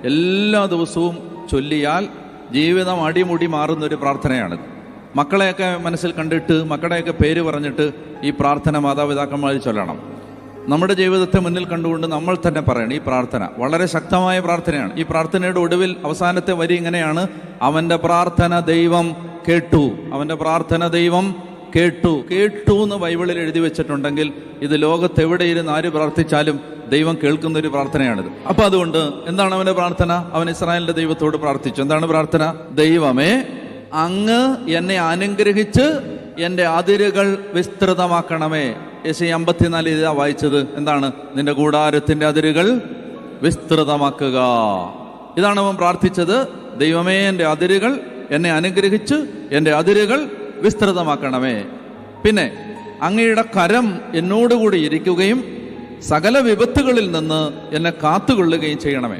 എല്ലാ ദിവസവും ചൊല്ലിയാൽ ജീവിതം അടിമുടി മാറുന്നൊരു പ്രാർത്ഥനയാണ്. മക്കളെയൊക്കെ മനസ്സിൽ കണ്ടിട്ട് മക്കളുടെയൊക്കെ പേര് പറഞ്ഞിട്ട് ഈ പ്രാർത്ഥന മാതാപിതാക്കന്മാർ ചൊല്ലണം. നമ്മുടെ ജീവിതത്തെ മുന്നിൽ കണ്ടുകൊണ്ട് നമ്മൾ തന്നെ പറയണം. ഈ പ്രാർത്ഥന വളരെ ശക്തമായ പ്രാർത്ഥനയാണ്. ഈ പ്രാർത്ഥനയുടെ ഒടുവിൽ അവസാനത്തെ വരി ഇങ്ങനെയാണ്: അവൻ്റെ പ്രാർത്ഥന ദൈവം കേട്ടു. അവൻ്റെ പ്രാർത്ഥന ദൈവം കേട്ടു. കേട്ടു എന്ന് ബൈബിളിൽ എഴുതി വെച്ചിട്ടുണ്ടെങ്കിൽ ഇത് ലോകത്തെവിടെയിരുന്ന് ആര് പ്രാർത്ഥിച്ചാലും ദൈവം കേൾക്കുന്നൊരു പ്രാർത്ഥനയാണിത്. അപ്പൊ അതുകൊണ്ട് എന്താണ് അവന്റെ പ്രാർത്ഥന? അവൻ ഇസ്രായേലിന്റെ ദൈവത്തോട് പ്രാർത്ഥിച്ചു. എന്താണ് പ്രാർത്ഥന? ദൈവമേ, അങ്ങ് എന്നെ അനുഗ്രഹിച്ച് എൻ്റെ അതിരുകൾ വിസ്തൃതമാക്കണമേ. യെശയ്യാ 54 ഇതാ വായിച്ചത്. എന്താണ്? നിന്റെ കൂടാരത്തിന്റെ അതിരുകൾ വിസ്തൃതമാക്കുക. ഇതാണ് അവൻ പ്രാർത്ഥിച്ചത്. ദൈവമേ, എൻ്റെ അതിരുകൾ എന്നെ അനുഗ്രഹിച്ച് എൻ്റെ അതിരുകൾ വിസ്തൃതമാക്കണമേ. പിന്നെ അങ്ങയുടെ കരം എന്നോടുകൂടി ഇരിക്കുകയും സകല വിപത്തുകളിൽ നിന്ന് എന്നെ കാത്തുകൊള്ളുകയും ചെയ്യണമേ.